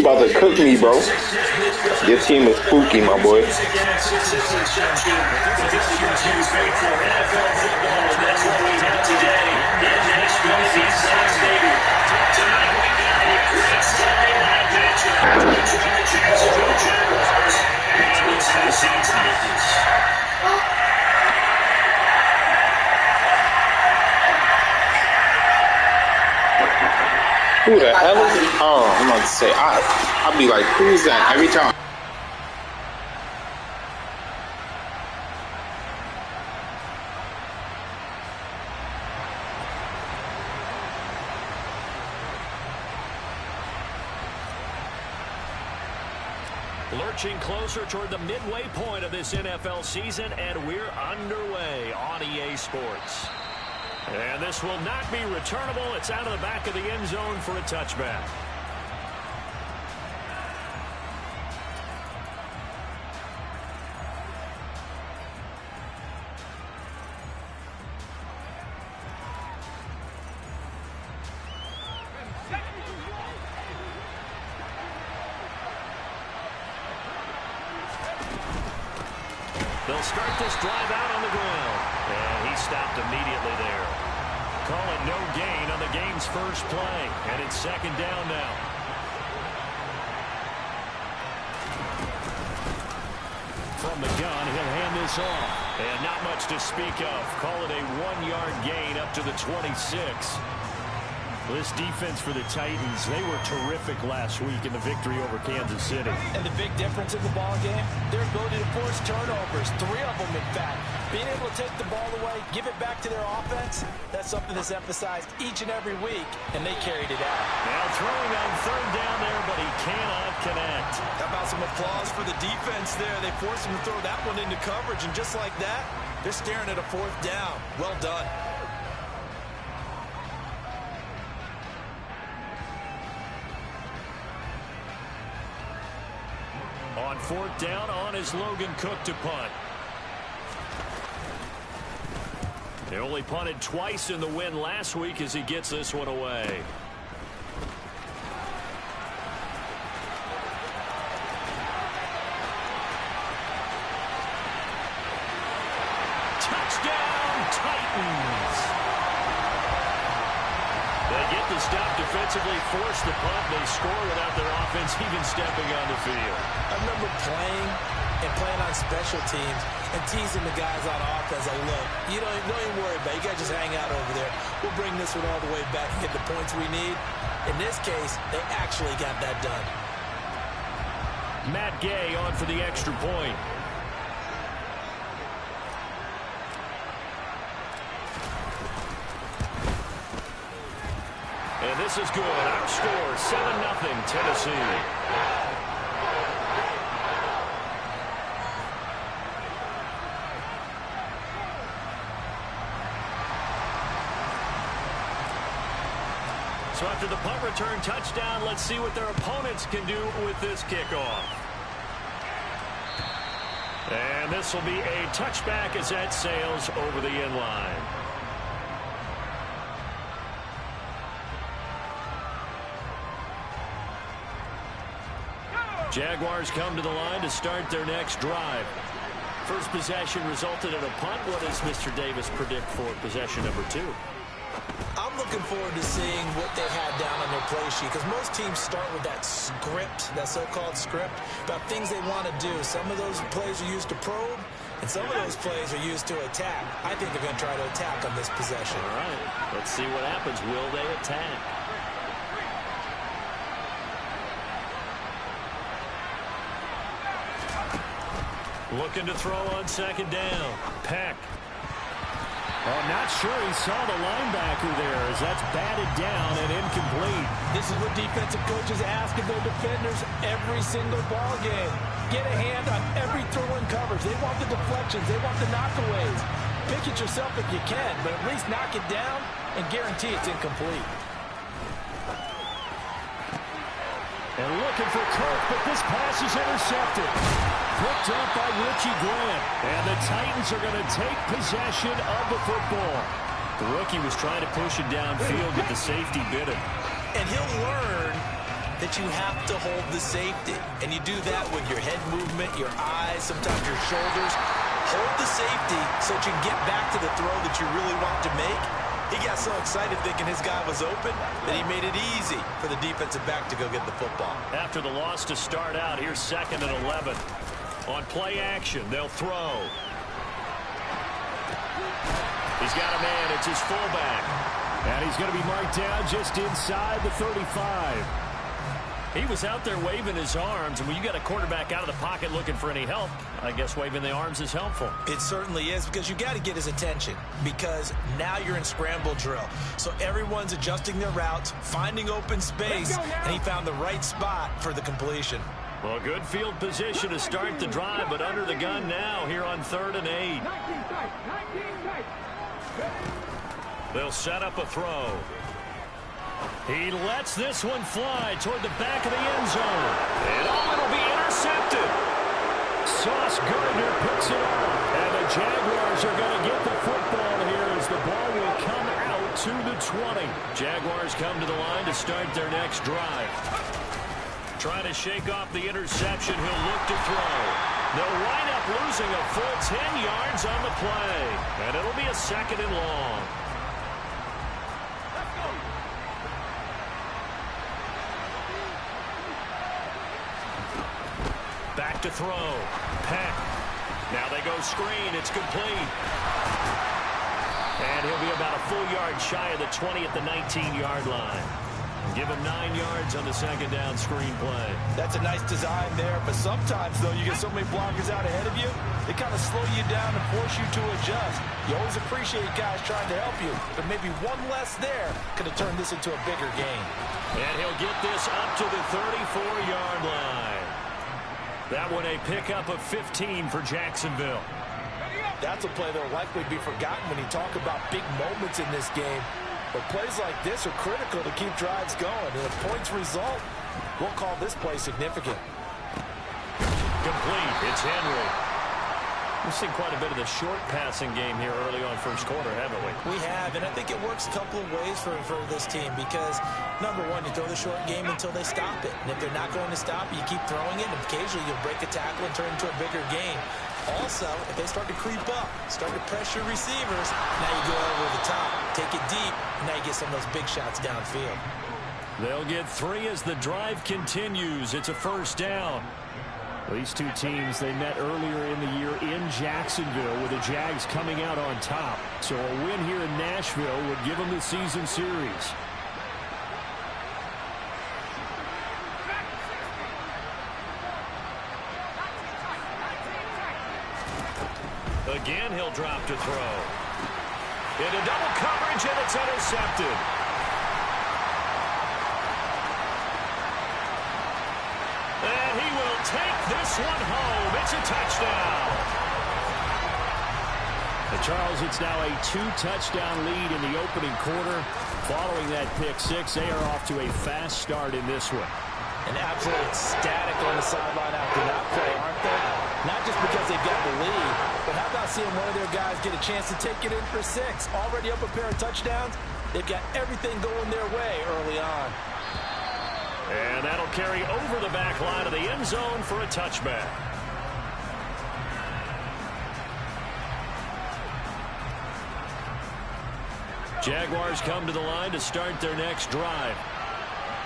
about to cook me, bro. Your team is spooky, my boy. Who the hell is it? Oh, I'm about to say, I'll be like, who's that every time? Lurching closer toward the midway point of this NFL season, and we're underway on EA Sports. And this will not be returnable. It's out of the back of the end zone for a touchback. They'll start this drive out on the ground. And he stopped immediately there. Call it no gain on the game's first play. And it's second down now. From the gun, he'll hand this off. And not much to speak of. Call it a 1-yard gain up to the 26. This defense for the Titans, they were terrific last week in the victory over Kansas City. And the big difference in the ball game, their ability to force turnovers, 3 of them in fact. Being able to take the ball away, give it back to their offense, that's something that's emphasized each and every week, and they carried it out. Now throwing on third down there, but he cannot connect. How about some applause for the defense there? They forced him to throw that one into coverage, and just like that, they're staring at a 4th down. Well done. On 4th down, on is Logan Cook to punt. They only punted twice in the win last week as he gets this one away. Touchdown, Titans! They get the stop defensively, force the punt. They score without their offense even stepping on the field. I remember playing on special teams and teasing the guys on offense. Like, look, you don't even worry about it. You guys just hang out over there. We'll bring this one all the way back and get the points we need. In this case, they actually got that done. Matt Gay on for the extra point. And this is good. Our score, 7-0 Tennessee. So after the punt return touchdown, let's see what their opponents can do with this kickoff. And this will be a touchback as that sails over the end line. Jaguars come to the line to start their next drive. First possession resulted in a punt. What does Mr. Davis predict for possession number 2? I'm looking forward to seeing what they have down on their play sheet, because most teams start with that script, that so-called script, about things they want to do. Some of those plays are used to probe, and some of those plays are used to attack. I think they're going to try to attack on this possession. All right, let's see what happens. Will they attack? Looking to throw on second down. Peck. Oh, not sure he saw the linebacker there as that's batted down and incomplete. This is what defensive coaches ask of their defenders every single ball game. Get a hand on every throw in coverage. They want the deflections. They want the knockaways. Pick it yourself if you can, but at least knock it down and guarantee it's incomplete. And looking for Kirk, but this pass is intercepted. Picked up by Richie Grant. And the Titans are going to take possession of the football. The rookie was trying to push it downfield, but the safety bit him. And he'll learn that you have to hold the safety. And you do that with your head movement, your eyes, sometimes your shoulders. Hold the safety so that you can get back to the throw that you really want to make. He got so excited thinking his guy was open that he made it easy for the defensive back to go get the football. After the loss to start out, here's 2nd and 11. On play action, they'll throw. He's got a man. It's his fullback. And he's going to be marked down just inside the 35. He was out there waving his arms, and when you got a quarterback out of the pocket looking for any help, I guess waving the arms is helpful. It certainly is, because you got to get his attention, because now you're in scramble drill. So everyone's adjusting their routes, finding open space, and he found the right spot for the completion. Well, good field position to start the drive, but under the gun now here on 3rd and 8. They'll set up a throw. He lets this one fly toward the back of the end zone. And it'll be intercepted. Sauce Gardner picks it up. And the Jaguars are going to get the football here as the ball will come out to the 20. Jaguars come to the line to start their next drive. Trying to shake off the interception. He'll look to throw. They'll wind up losing a full 10 yards on the play. And it'll be a 2nd and long. Back to throw. Peck. Now they go screen. It's complete. And he'll be about a full yard shy of the 20 at the 19-yard line. Give him 9 yards on the 2nd down screen play. That's a nice design there, but sometimes, though, you get so many blockers out ahead of you, they kind of slow you down and force you to adjust. You always appreciate guys trying to help you, but maybe one less there could have turned this into a bigger game. And he'll get this up to the 34-yard line. That one a pickup of 15 for Jacksonville. That's a play that will likely be forgotten when you talk about big moments in this game. But plays like this are critical to keep drives going. And if points result, we'll call this play significant. Complete. It's Henry. We've seen quite a bit of the short passing game here early on first quarter, haven't we? We have, and I think it works a couple of ways for this team because, number one, you throw the short game until they stop it. And if they're not going to stop it, you keep throwing it, and occasionally you'll break a tackle and turn it into a bigger game. Also, if they start to creep up, start to pressure receivers, now you go over the top, take it deep, and now you get some of those big shots downfield. They'll get 3 as the drive continues. It's a 1st down. These two teams, they met earlier in the year in Jacksonville with the Jags coming out on top. So a win here in Nashville would give them the season series. Again, he'll drop to throw. Into double coverage, and it's intercepted. And he will take this one home. It's a touchdown. And Charles, it's now a 2-touchdown lead in the opening quarter. Following that pick six, they are off to a fast start in this one. And absolutely ecstatic on the sideline after that play, aren't they? Not just because they've got the lead, but how about seeing one of their guys get a chance to take it in for 6? Already up a pair of touchdowns. They've got everything going their way early on. And that'll carry over the back line of the end zone for a touchback. Jaguars come to the line to start their next drive.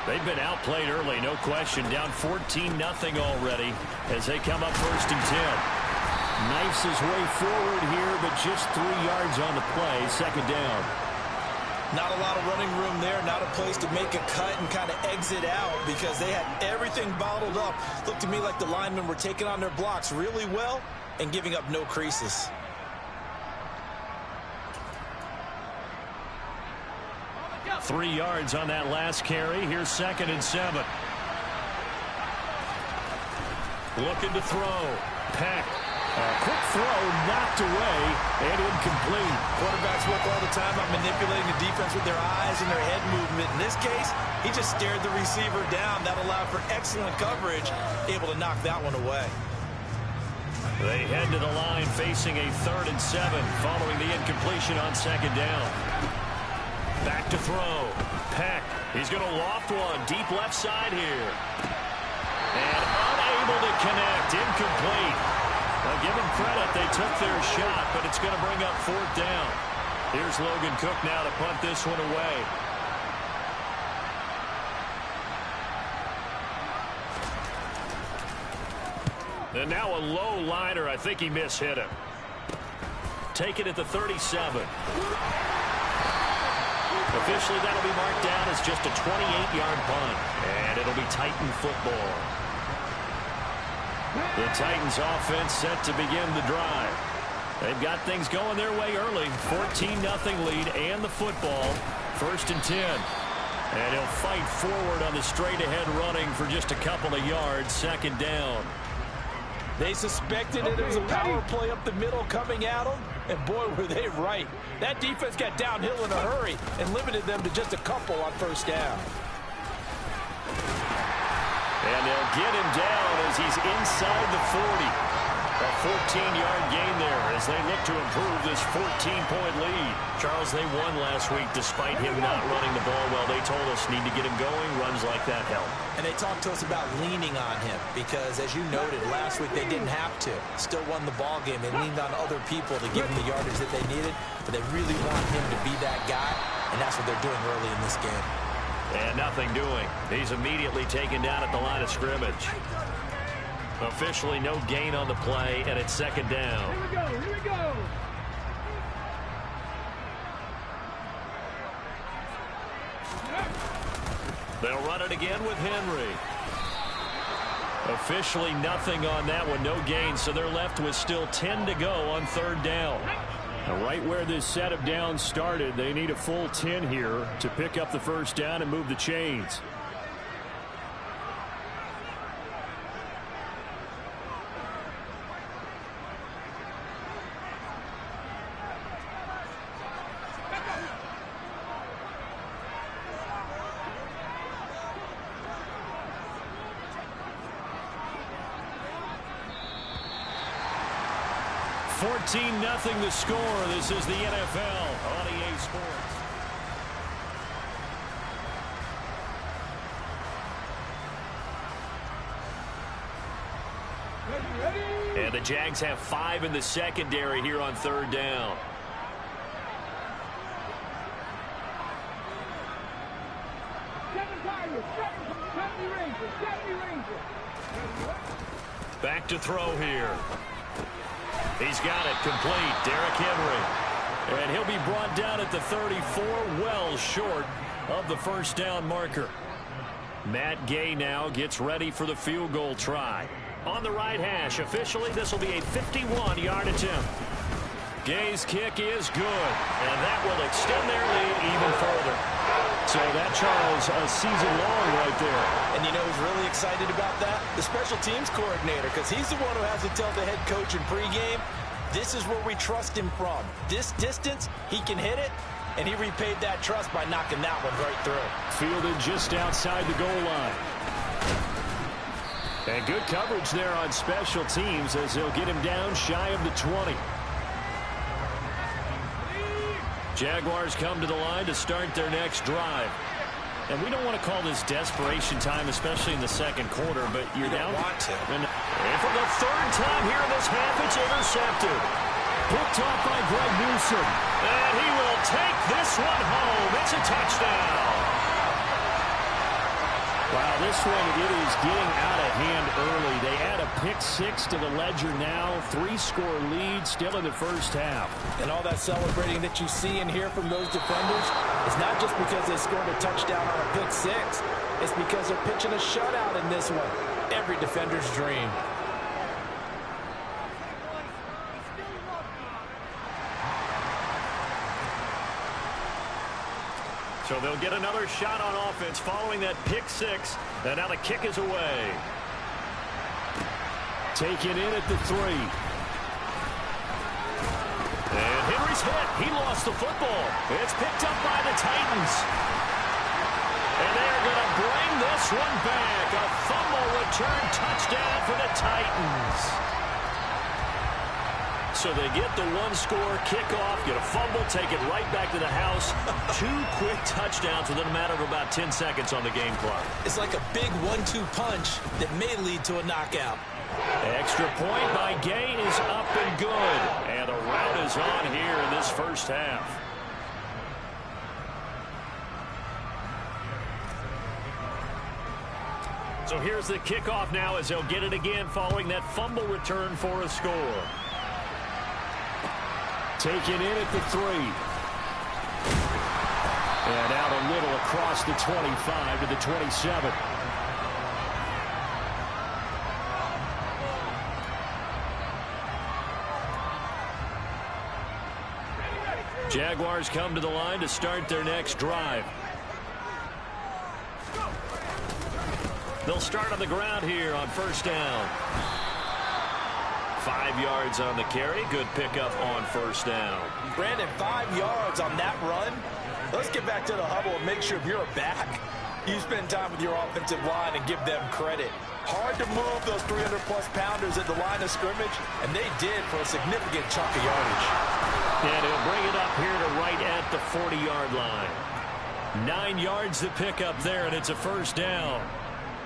They've been outplayed early, no question. Down 14-0 already as they come up 1st and 10. Knifes his way forward here, but just 3 yards on the play. 2nd down. Not a lot of running room there. Not a place to make a cut and kind of exit out because they had everything bottled up. Looked to me like the linemen were taking on their blocks really well and giving up no creases. Three yards on that last carry. Here's 2nd and 7. Looking to throw. Peck. A quick throw knocked away and incomplete. Quarterbacks work all the time on manipulating the defense with their eyes and their head movement. In this case, he just stared the receiver down. That allowed for excellent coverage, able to knock that one away. They head to the line facing a 3rd and 7 following the incompletion on 2nd down. Back to throw. Peck. He's going to loft one. Deep left side here. And unable to connect. Incomplete. Now give them credit. They took their shot, but it's going to bring up 4th down. Here's Logan Cook now to punt this one away. And now a low liner. I think he mishit him. Take it at the 37. Officially, that'll be marked down as just a 28-yard punt. And it'll be Titan football. The Titans offense set to begin the drive. They've got things going their way early. 14-0 lead and the football. 1st and 10. And he'll fight forward on the straight-ahead running for just a couple of yards. 2nd down. They suspected it was a power play up the middle coming at them, and boy, were they right. That defense got downhill in a hurry and limited them to just a couple on 1st down. And they'll get him down as he's inside the 40. A 14-yard gain there as they look to improve this 14-point lead. Charles, they won last week despite him not running the ball well. They told us need to get him going. Runs like that help. And they talked to us about leaning on him because, as you noted, last week they didn't have to. Still won the ball game. They leaned on other people to give him the yardage that they needed, but they really want him to be that guy, and that's what they're doing early in this game. And nothing doing. He's immediately taken down at the line of scrimmage. Officially no gain on the play, and it's 2nd down. Here we go, here we go. They'll run it again with Henry. Officially nothing on that one, no gain, so they're left with still 10 to go on 3rd down. Now, right where this set of downs started, they need a full 10 here to pick up the 1st down and move the chains. Nothing the score. This is the NFL on EA Sports. And the Jags have 5 in the secondary here on 3rd down. Back to throw here. He's got it complete. Derrick Henry. And he'll be brought down at the 34, well short of the 1st down marker. Matt Gay now gets ready for the field goal try. On the right hash, officially this will be a 51-yard attempt. Gay's kick is good, and that will extend their lead even further. So that, Charles, a season long right there. And you know who's really excited about that? The special teams coordinator, because he's the one who has to tell the head coach in pregame, this is where we trust him from. This distance, he can hit it, and he repaid that trust by knocking that one right through. Fielded just outside the goal line. And good coverage there on special teams as they'll get him down shy of the 20. Jaguars come to the line to start their next drive. And we don't want to call this desperation time, especially in the 2nd quarter, but you're down. Want to. And for the 3rd time here in this half, it's intercepted. Picked off by Greg Newsom. And he will take this one home. It's a touchdown. Wow, this one, it is getting out of hand early. They add a pick-6 to the ledger now. 3-score lead still in the 1st half. And all that celebrating that you see and hear from those defenders is not just because they scored a touchdown on a pick-6. It's because they're pitching a shutout in this one. Every defender's dream. So they'll get another shot on offense following that pick-6. And now the kick is away. Taken in at the 3. And Henry's hit. He lost the football. It's picked up by the Titans. And they are going to bring this one back. A fumble return touchdown for the Titans. so they get the one-score kickoff, get a fumble, take it right back to the house. 2 quick touchdowns within a matter of about 10 seconds on the game clock. It's like a big 1-2 punch that may lead to a knockout. Extra point by Gay is up and good. And the rout is on here in this first half. So here's the kickoff now as they'll get it again following that fumble return for a score. Taken in at the 3. And out a little across the 25 to the 27. Jaguars come to the line to start their next drive. They'll start on the ground here on first down. 5 yards on the carry. Good pickup on first down. Brandon, 5 yards on that run. Let's get back to the huddle and make sure if you're a back, you spend time with your offensive line and give them credit. Hard to move those 300-plus pounders at the line of scrimmage, and they did for a significant chunk of yardage. And he'll bring it up here to right at the 40-yard line. 9 yards to pick up there, and it's a first down.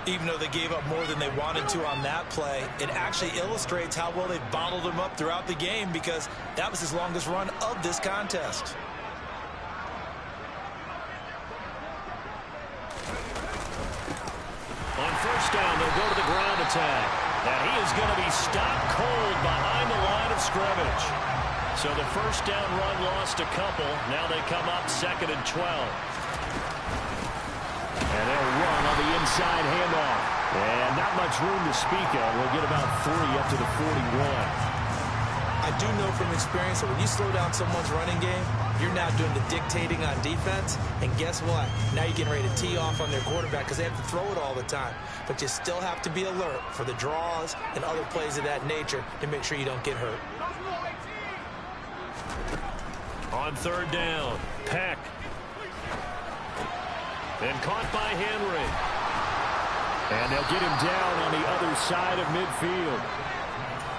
Even though they gave up more than they wanted to on that play, it actually illustrates how well they bottled him up throughout the game because that was his longest run of this contest. On first down, they'll go to the ground attack. And he is going to be stopped cold behind the line of scrimmage. So the first down run lost a couple. Now they come up 2nd and 12. And they'll run on the inside handoff. And not much room to speak of. We'll get about 3 up to the 41. I do know from experience that when you slow down someone's running game, you're now doing the dictating on defense. And guess what? Now you're getting ready to tee off on their quarterback because they have to throw it all the time. But you still have to be alert for the draws and other plays of that nature to make sure you don't get hurt. On third down, Peck. And caught by Henry. And they'll get him down on the other side of midfield.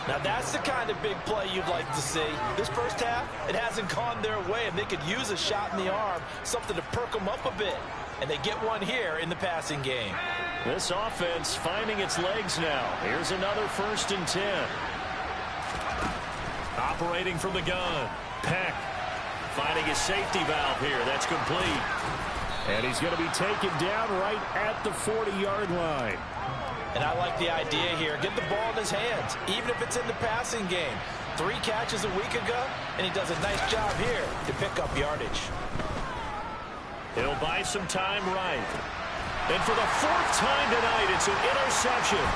Now that's the kind of big play you'd like to see. This first half, it hasn't gone their way, and they could use a shot in the arm, something to perk them up a bit. And they get one here in the passing game. This offense finding its legs now. Here's another 1st and 10. Operating from the gun. Peck finding his safety valve here. That's complete. And he's going to be taken down right at the 40-yard line. And I like the idea here. Get the ball in his hands, even if it's in the passing game. 3 catches a week ago, and he does a nice job here to pick up yardage. He'll buy some time right. And for the 4th time tonight, it's an interception.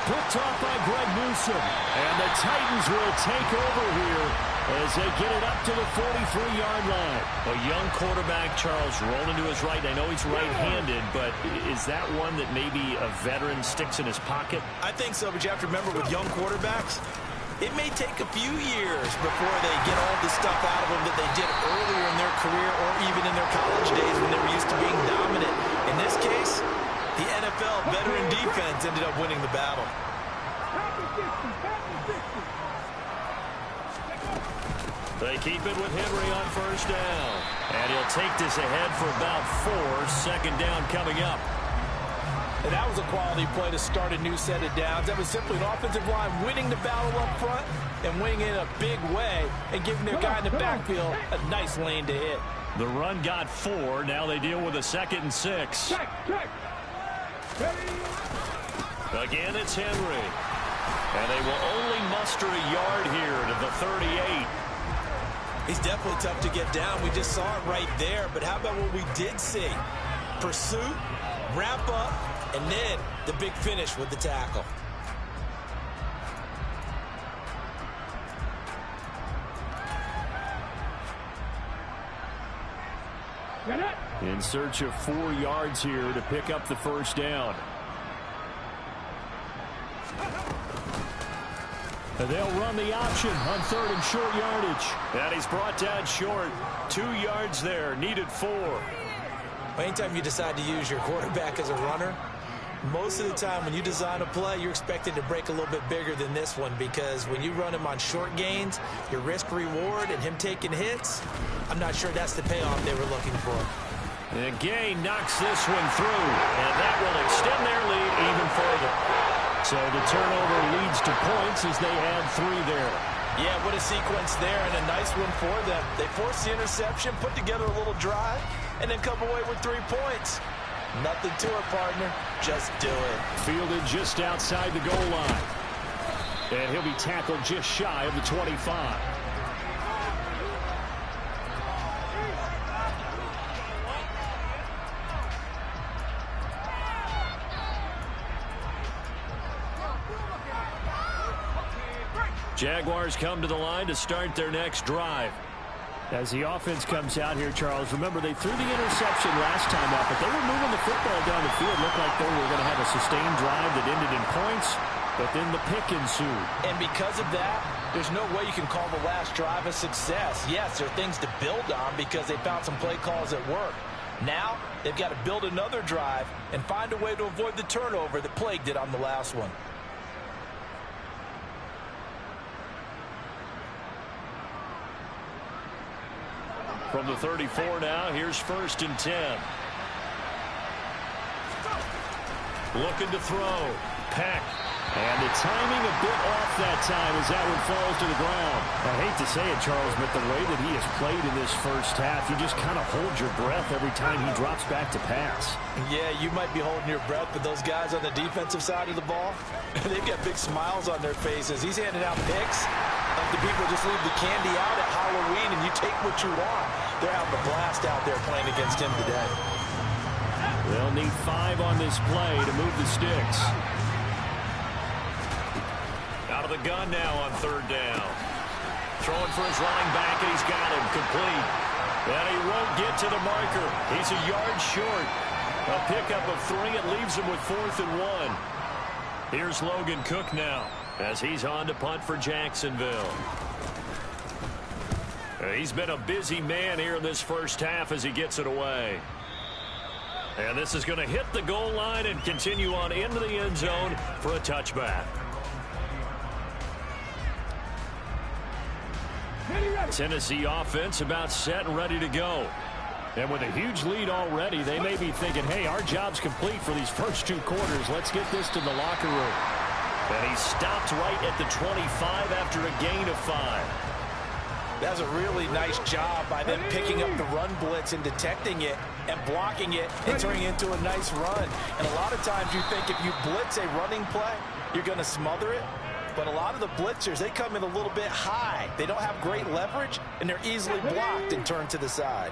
Picked off by Greg Newsome. And the Titans will take over here as they get it up to the 43-yard line. A young quarterback, Charles, rolling to his right. I know he's right-handed, but is that one that maybe a veteran sticks in his pocket? I think so, but you have to remember with young quarterbacks, it may take a few years before they get all the stuff out of them that they did earlier in their career or even in their college days when they were used to being dominant. In this case, the NFL veteran defense ended up winning the battle. They keep it with Henry on first down. And he'll take this ahead for about 4. Second down coming up. And that was a quality play to start a new set of downs. That was simply an offensive line winning the battle up front and winning in a big way and giving their guy in the backfield a nice lane to hit. The run got 4. Now they deal with a 2nd and 6. Again, it's Henry. And they will only muster a yard here to the 38. He's definitely tough to get down. We just saw it right there. But how about what we did see? Pursuit, wrap up, and then the big finish with the tackle. In search of 4 yards here to pick up the first down. They'll run the option on 3rd and short yardage. And he's brought down short. 2 yards there. Needed 4. Anytime you decide to use your quarterback as a runner, Most of the time when you design a play, you're expected to break a little bit bigger than this one, because when you run him on short gains, your risk reward and him taking hits, I'm not sure that's the payoff they were looking for. And Gay knocks this one through, and that will extend their lead even further. So the turnover leads to points as they add 3 there. Yeah, what a sequence there, and a nice one for them. They forced the interception, put together a little drive, and then come away with 3 points. Nothing to it, partner. Just do it. Fielded just outside the goal line. And he'll be tackled just shy of the 25. Jaguars come to the line to start their next drive. As the offense comes out here, Charles, remember they threw the interception last time out, but they were moving the football down the field. Looked like they were going to have a sustained drive that ended in points, but then the pick ensued. And because of that, there's no way you can call the last drive a success. Yes, there are things to build on because they found some play calls that work. Now, they've got to build another drive and find a way to avoid the turnover that plagued it on the last one. From the 34 now, here's 1st and 10. Looking to throw. Peck. And the timing a bit off that time as that one falls to the ground. I hate to say it, Charles, but the way that he has played in this first half, you just kind of hold your breath every time he drops back to pass. Yeah, you might be holding your breath, but those guys on the defensive side of the ball, they've got big smiles on their faces. He's handing out picks. Like the people just leave the candy out at Halloween and you take what you want. They're having a blast out there playing against him today. They'll need 5 on this play to move the sticks. Out of the gun now on 3rd down. Throwing for his running back, and he's got him complete. And he won't get to the marker. He's a yard short. A pickup of 3. It leaves him with 4th and 1. Here's Logan Cook now as he's on to punt for Jacksonville. He's been a busy man here in this first half as he gets it away. And this is going to hit the goal line and continue on into the end zone for a touchback. Tennessee offense about set and ready to go. And with a huge lead already, they may be thinking, hey, our job's complete for these first 2 quarters. Let's get this to the locker room. And he stopped right at the 25 after a gain of 5. That's a really nice job by them picking up the run blitz and detecting it and blocking it and turning it into a nice run. And a lot of times you think if you blitz a running play, you're going to smother it. But a lot of the blitzers, they come in a little bit high. They don't have great leverage, and they're easily blocked and turned to the side.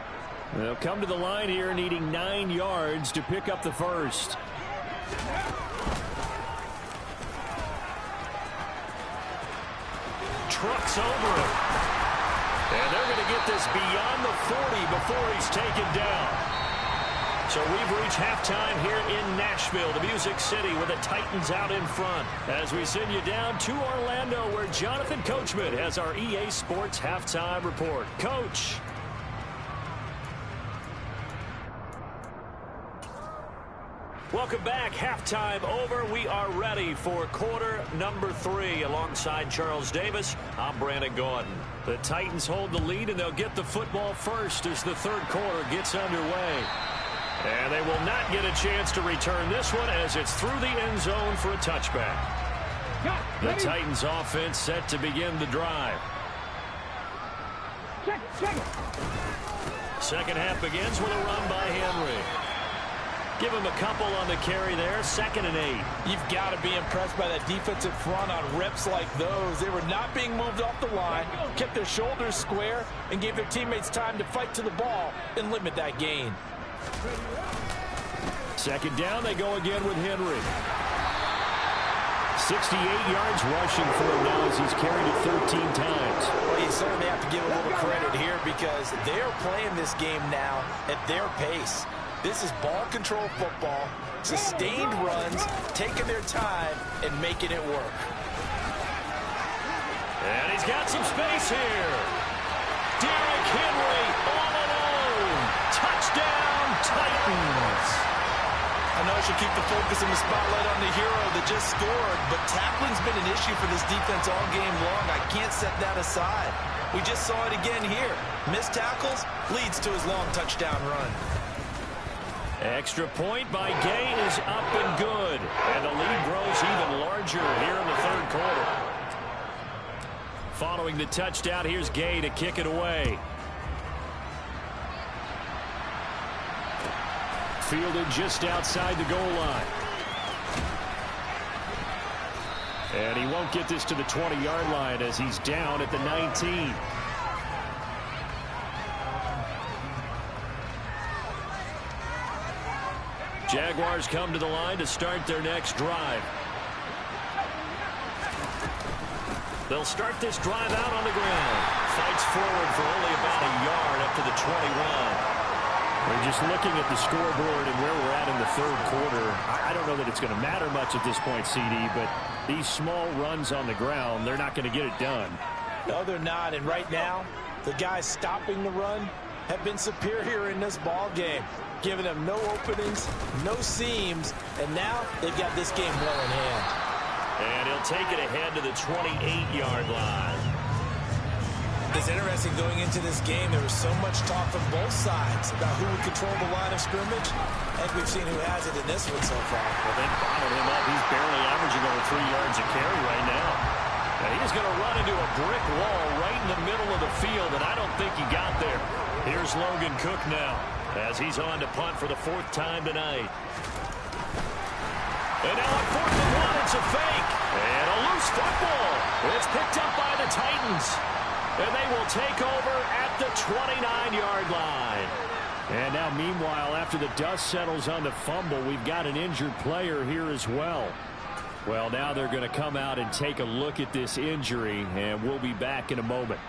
They'll come to the line here needing 9 yards to pick up the first. Trucks over him. And they're going to get this beyond the 40 before he's taken down. So we've reached halftime here in Nashville, the Music City, with the Titans out in front. As we send you down to Orlando, where Jonathan Coachman has our EA Sports halftime report. Coach. Welcome back. Halftime over. We are ready for quarter number 3. Alongside Charles Davis, I'm Brandon Gordon. The Titans hold the lead, and they'll get the football first as the 3rd quarter gets underway. And they will not get a chance to return this one as it's through the end zone for a touchback. The Titans offense set to begin the drive. Second half begins with a run by Henry. Give him a couple on the carry there. 2nd and 8. You've got to be impressed by that defensive front on reps like those. They were not being moved off the line, kept their shoulders square, and gave their teammates time to fight to the ball and limit that gain. 2nd down, they go again with Henry. 68 yards rushing for him now as he's carried it 13 times. Well, you certainly have to give a little credit here because they're playing this game now at their pace. This is ball control football, sustained runs, taking their time and making it work. And he's got some space here. Derrick Henry all alone. Touchdown, Titans. I know I should keep the focus and the spotlight on the hero that just scored, but tackling's been an issue for this defense all game long. I can't set that aside. We just saw it again here. Missed tackles leads to his long touchdown run. Extra point by Gay is up and good. And the lead grows even larger here in the third quarter. Following the touchdown, here's Gay to kick it away. Fielded just outside the goal line. And he won't get this to the 20-yard line as he's down at the 19. Jaguars come to the line to start their next drive. They'll start this drive out on the ground. Fights forward for only about a yard up to the 21. We're just looking at the scoreboard and where we're at in the third quarter. I don't know that it's going to matter much at this point, CD, but these small runs on the ground, they're not going to get it done. No, they're not. And right now, the guys stopping the run have been superior in this ball game, giving them no openings, no seams, and now they've got this game well in hand. And he'll take it ahead to the 28-yard line. It's interesting going into this game. There was so much talk from both sides about who would control the line of scrimmage. And we've seen who has it in this one so far. Well, they bottled him up. He's barely averaging over 3 yards a carry right now. And he's going to run into a brick wall right in the middle of the field, and I don't think he got there. Here's Logan Cook now as he's on to punt for the 4th time tonight. And now on 4th and 1, it's a fake. And a loose football. It's picked up by the Titans. And they will take over at the 29-yard line. And now, meanwhile, after the dust settles on the fumble, we've got an injured player here as well. Well, now they're going to come out and take a look at this injury, and we'll be back in a moment.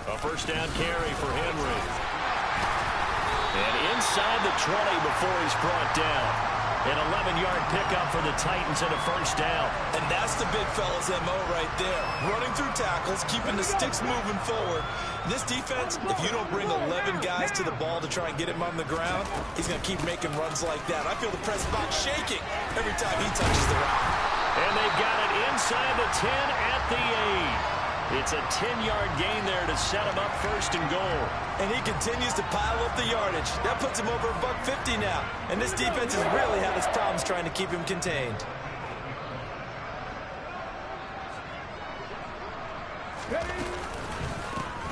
A first down carry for Henry. And inside the 20 before he's brought down. An 11-yard pickup for the Titans and a first down. And that's the big fella's MO right there. Running through tackles, keeping the sticks moving forward. This defense, if you don't bring 11 guys to the ball to try and get him on the ground, he's going to keep making runs like that. I feel the press box shaking every time he touches the rock. And they've got it inside the 10 at the 8. It's a 10-yard gain there to set him up first and goal. And he continues to pile up the yardage. That puts him over $150 now. And this defense has really had its problems trying to keep him contained.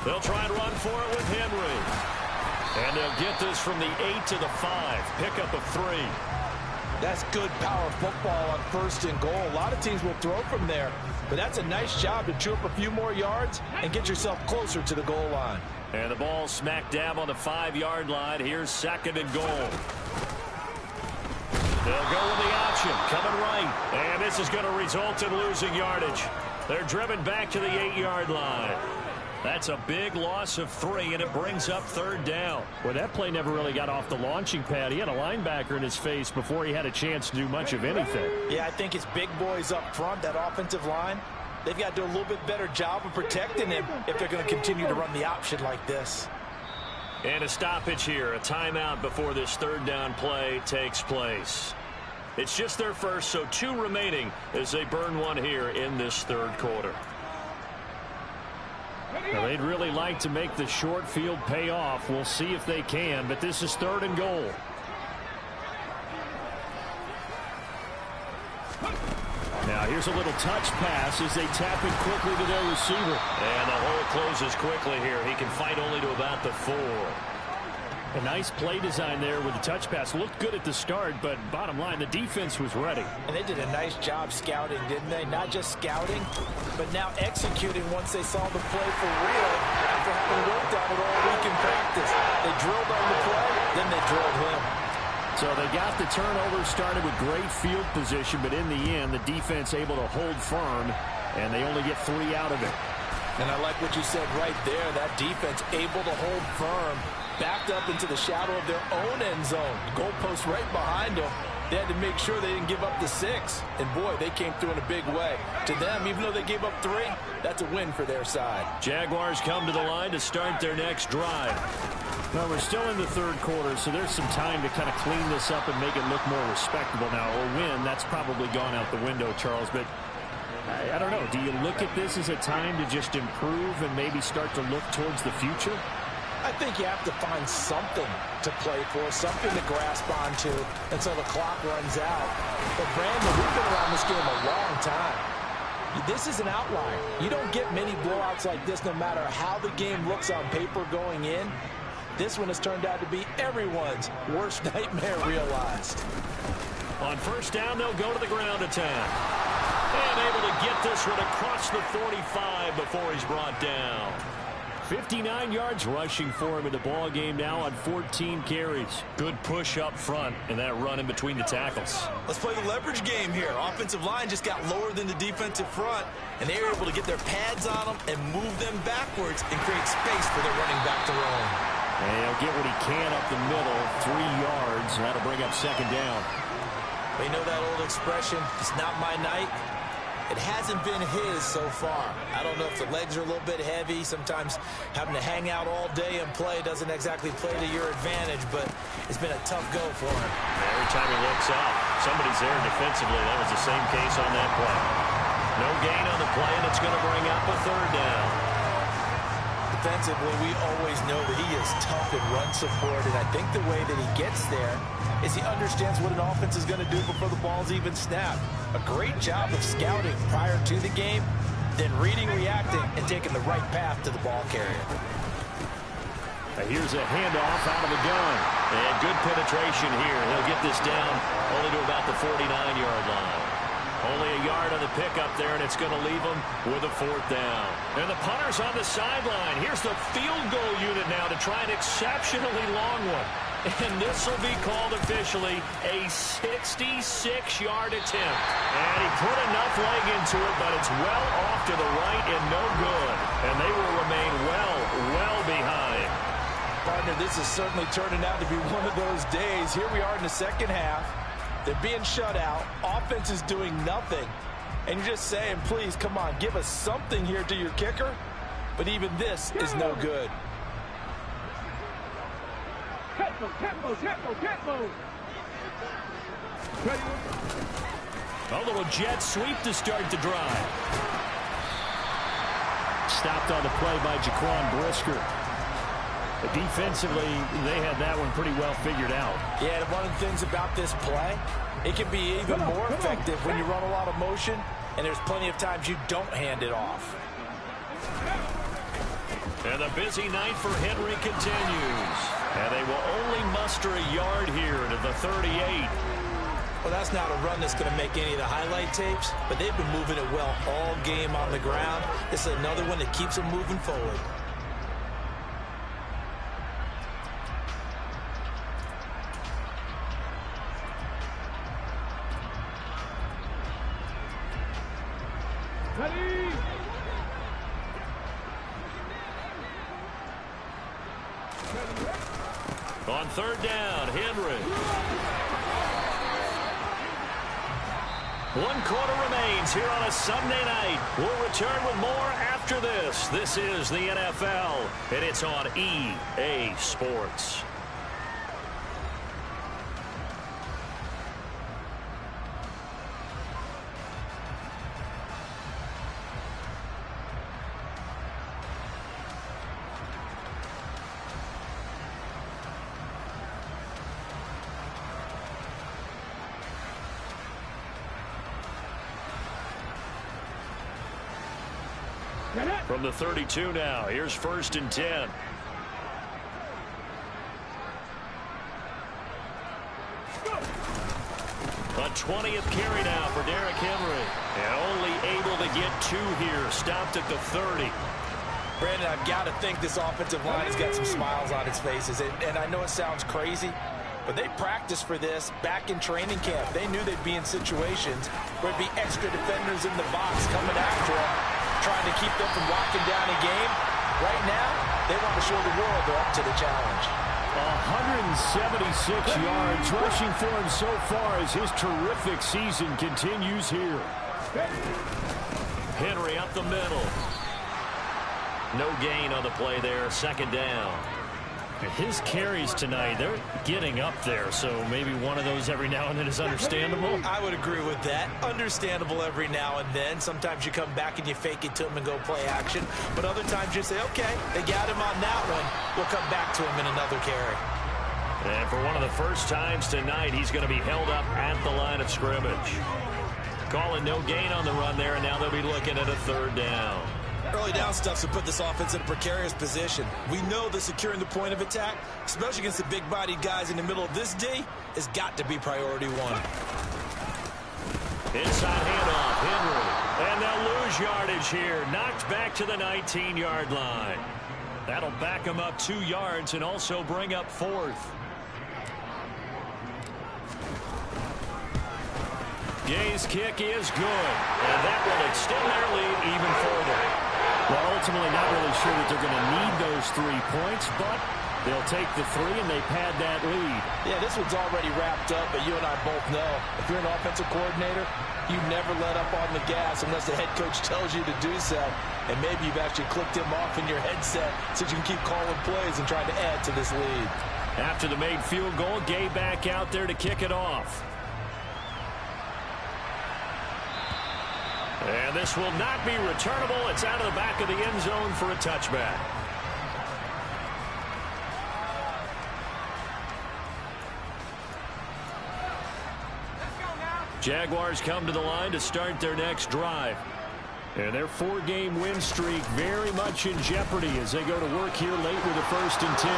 They'll try and run for it with Henry. And they'll get this from the 8 to the 5. Pickup of 3. That's good power football on first and goal. A lot of teams will throw from there. But that's a nice job to chew up a few more yards and get yourself closer to the goal line. And the ball smack dab on the 5-yard line. Here's 2nd and goal. They'll go with the option. Coming right. And this is going to result in losing yardage. They're driven back to the 8-yard line. That's a big loss of 3, and it brings up 3rd down. Well, that play never really got off the launching pad. He had a linebacker in his face before he had a chance to do much of anything. Yeah, I think it's big boys up front, that offensive line. They've got to do a little bit better job of protecting him if they're going to continue to run the option like this. And a stoppage here, a timeout before this 3rd down play takes place. It's just their first, so 2 remaining as they burn one here in this 3rd quarter. Now, they'd really like to make the short field pay off. We'll see if they can, but this is 3rd and goal. Now, here's a little touch pass as they tap it quickly to their receiver. And the hole closes quickly here. He can fight only to about the 4. A nice play design there with the touch pass. Looked good at the start, but bottom line, the defense was ready. And they did a nice job scouting, didn't they? Not just scouting, but now executing once they saw the play for real after having worked on it all week in practice. They drilled on the play, then they drilled him. So they got the turnover started with great field position, but in the end, the defense able to hold firm, and they only get 3 out of it. And I like what you said right there. That defense able to hold firm, backed up into the shadow of their own end zone. Goalpost right behind them. They had to make sure they didn't give up the 6. And, boy, they came through in a big way. To them, even though they gave up 3, that's a win for their side. Jaguars come to the line to start their next drive. Well, we're still in the third quarter, so there's some time to kind of clean this up and make it look more respectable now. A win, that's probably gone out the window, Charles. But I don't know. Do you look at this as a time to just improve and maybe start to look towards the future? I think you have to find something to play for, something to grasp onto until the clock runs out. But, Brandon, we've been around this game a long time. This is an outlier. You don't get many blowouts like this no matter how the game looks on paper going in. This one has turned out to be everyone's worst nightmare realized. On first down, they'll go to the ground attack. And able to get this one across the 45 before he's brought down. 59 yards rushing for him in the ball game now on 14 carries. Good push up front and that run in between the tackles. Let's play the leverage game here. Offensive line just got lower than the defensive front, and they were able to get their pads on them and move them backwards and create space for their running back to roam. And he'll get what he can up the middle, 3 yards, and that'll bring up second down. They know that old expression, it's not my night. It hasn't been his so far. I don't know if the legs are a little bit heavy. Sometimes having to hang out all day and play doesn't exactly play to your advantage, but it's been a tough go for him. Every time he looks up, somebody's there defensively. That was the same case on that play. No gain on the play, and it's going to bring up a third down. Defensively, we always know that he is tough in run support, and I think the way that he gets there is he understands what an offense is going to do before the ball's even snapped. A great job of scouting prior to the game, then reading, reacting, and taking the right path to the ball carrier. Here's a handoff out of the gun. And good penetration here. He'll get this down only to about the 49-yard line. Only a yard on the pickup there, and it's going to leave them with a fourth down. And the punter's on the sideline. Here's the field goal unit now to try an exceptionally long one. And this will be called officially a 66-yard attempt. And he put enough leg into it, but it's well off to the right and no good. And they will remain well behind. Partner, this is certainly turning out to be one of those days. Here we are in the second half. They're being shut out. Offense is doing nothing. And you're just saying, please, come on, give us something here to your kicker. But even this is no good. A little jet sweep to start the drive. Stopped on the play by Jaquan Brisker. But defensively, they had that one pretty well figured out. Yeah, and one of the things about this play, it can be even more effective when you run a lot of motion, and there's plenty of times you don't hand it off. And the busy night for Henry continues. And they will only muster a yard here to the 38. Well, that's not a run that's going to make any of the highlight tapes, but they've been moving it well all game on the ground. This is another one that keeps them moving forward. On third down, Henry. 1 quarter remains here on a Sunday night. We'll return with more after this. This is the NFL, and it's on EA Sports. From the 32 now, here's 1st and 10. A 20th carry now for Derrick Henry. And only able to get 2 here, stopped at the 30. Brandon, I've got to think this offensive line has got some smiles on its faces. And I know it sounds crazy, but they practiced for this back in training camp. They knew they'd be in situations where it'd be extra defenders in the box coming after them, trying to keep them from locking down a game. Right now, they want to show the world they're up to the challenge. 176 yards rushing for him so far as his terrific season continues here. Henry up the middle. No gain on the play there. Second down. His carries tonight, they're getting up there, so maybe one of those every now and then is understandable. I would agree with that. Understandable every now and then. Sometimes you come back and you fake it to him and go play action. But other times you say, okay, they got him on that one. We'll come back to him in another carry. And for one of the first times tonight, he's going to be held up at the line of scrimmage. Calling no gain on the run there, and now they'll be looking at a third down. Early down stuff to put this offense in a precarious position. We know that securing the point of attack, especially against the big-bodied guys in the middle of this D, has got to be priority one. Inside handoff, Henry. And they'll lose yardage here. Knocked back to the 19-yard line. That'll back him up 2 yards and also bring up fourth. Gay's kick is good. And that will extend their lead even further. Well, ultimately not really sure that they're going to need those 3 points, but they'll take the 3 and they pad that lead. Yeah, this one's already wrapped up, but you and I both know if you're an offensive coordinator, you never let up on the gas unless the head coach tells you to do so. And maybe you've actually clicked him off in your headset so you can keep calling plays and trying to add to this lead. After the made field goal, Gay back out there to kick it off. And this will not be returnable. It's out of the back of the end zone for a touchback. Jaguars come to the line to start their next drive. And their 4-game win streak very much in jeopardy as they go to work here late with a 1st and 10.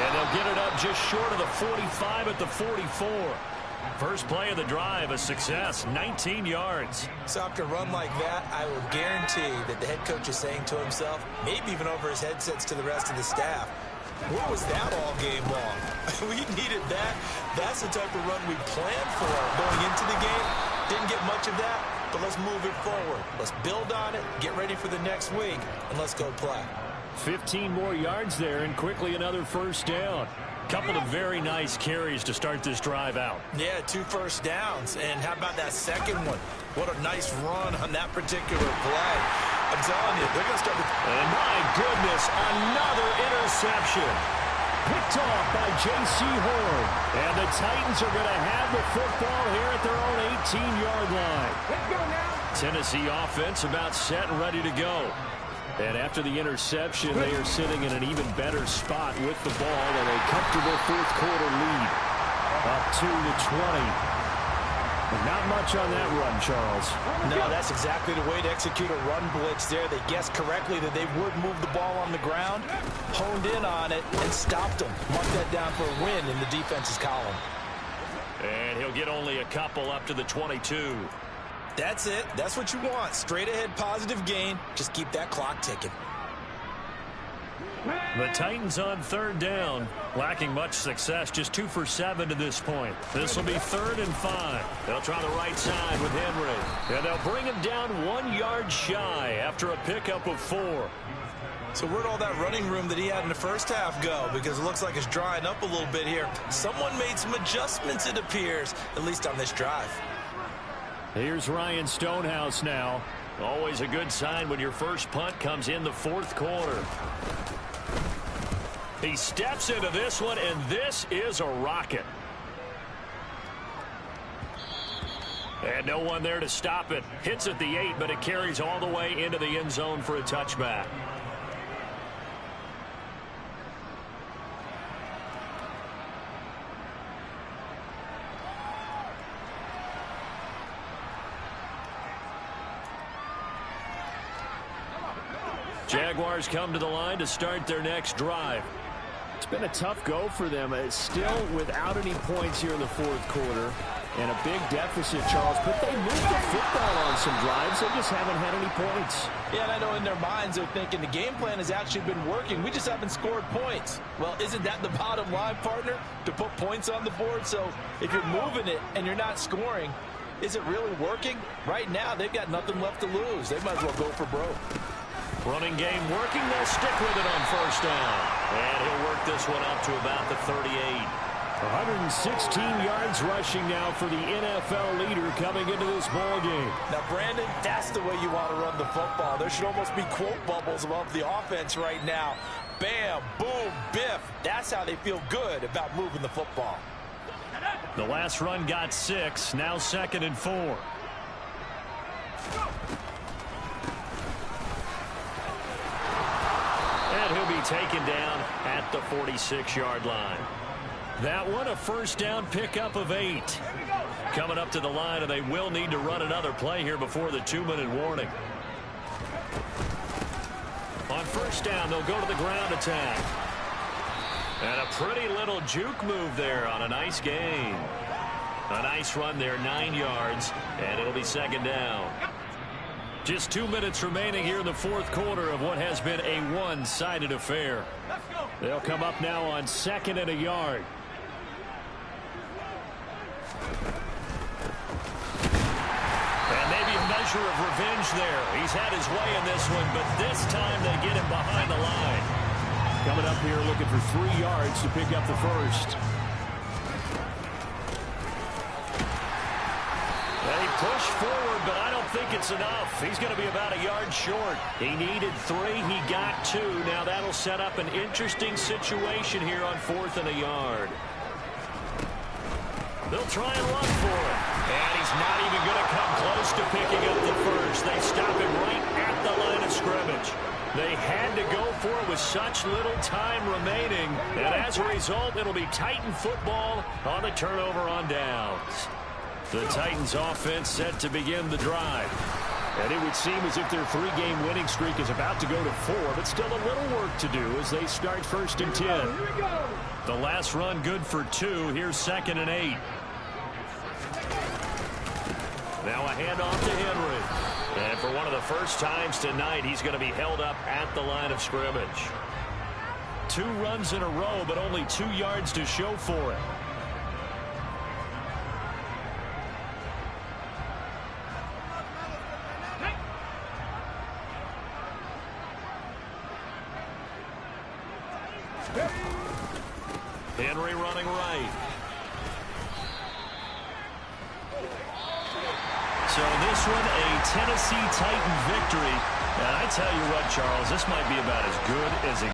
And they'll get it up just short of the 45 at the 44. First play of the drive, a success, 19 yards. So after a run like that, I will guarantee that the head coach is saying to himself, maybe even over his headsets to the rest of the staff, where was that all game long? We needed that. That's the type of run we planned for going into the game. Didn't get much of that, but let's move it forward. Let's build on it, get ready for the next week, and let's go play. 15 more yards there, and quickly another first down. Couple of very nice carries to start this drive out. Yeah, 2 first downs. And how about that second one? What a nice run on that particular play. I'm telling you, they're going to start with... And my goodness, another interception. Picked off by J.C. Horn. And the Titans are going to have the football here at their own 18-yard line. Let's go now. Tennessee offense about set and ready to go. And after the interception, they are sitting in an even better spot with the ball and a comfortable 4th quarter lead. Up to the 20. And not much on that run, Charles. No, that's exactly the way to execute a run blitz there. They guessed correctly that they would move the ball on the ground, honed in on it, and stopped them. Mark that down for a win in the defense's column. And he'll get only a couple up to the 22. That's it. That's what you want. Straight ahead positive gain. Just keep that clock ticking. The Titans on 3rd down. Lacking much success. Just 2 for 7 to this point. This will be 3rd and 5. They'll try the right side with Henry. And they'll bring him down 1 yard shy after a pickup of 4. So where'd all that running room that he had in the first half go? Because it looks like it's drying up a little bit here. Someone made some adjustments, it appears, at least on this drive. Here's Ryan Stonehouse now. Always a good sign when your first punt comes in the 4th quarter. He steps into this one, and this is a rocket. And no one there to stop it. Hits at the 8, but it carries all the way into the end zone for a touchback. Jaguars come to the line to start their next drive. It's been a tough go for them. It's still without any points here in the 4th quarter. And a big deficit, Charles. But they moved the football on some drives. They just haven't had any points. Yeah, and I know in their minds they're thinking the game plan has actually been working. We just haven't scored points. Well, isn't that the bottom line, partner? To put points on the board? So if you're moving it and you're not scoring, is it really working? Right now, they've got nothing left to lose. They might as well go for broke. Running game working. They'll stick with it on first down. And he'll work this one up to about the 38. 116 yards rushing now for the NFL leader coming into this ball game. Now, Brandon, that's the way you want to run the football. There should almost be quote bubbles above the offense right now. Bam, boom, biff. That's how they feel good about moving the football. The last run got 6. Now 2nd and 4. And he'll be taken down at the 46-yard line. That one a first down pickup of 8. Coming up to the line, and they will need to run another play here before the 2-minute warning. On first down, they'll go to the ground attack. And a pretty little juke move there on a nice gain. A nice run there, 9 yards, and it'll be 2nd down. Just 2 minutes remaining here in the 4th quarter of what has been a one-sided affair. They'll come up now on 2nd and a yard. And maybe a measure of revenge there. He's had his way in this one, but this time they get him behind the line. Coming up here looking for 3 yards to pick up the first. And he pushed forward, but I don't think it's enough. He's going to be about a yard short. He needed 3. He got 2. Now that'll set up an interesting situation here on 4th and a yard. They'll try and run for it. And he's not even going to come close to picking up the first. They stop him right at the line of scrimmage. They had to go for it with such little time remaining. And as a result, it'll be Titan football on the turnover on downs. The Titans offense set to begin the drive. And it would seem as if their 3-game winning streak is about to go to 4, but still a little work to do as they start 1st and 10. The last run good for 2. Here's 2nd and 8. Now a handoff to Henry. And for one of the first times tonight, he's going to be held up at the line of scrimmage. 2 runs in a row, but only 2 yards to show for it. Henry running right. So this one, a Tennessee Titan victory. And I tell you what, Charles, this might be about as good as it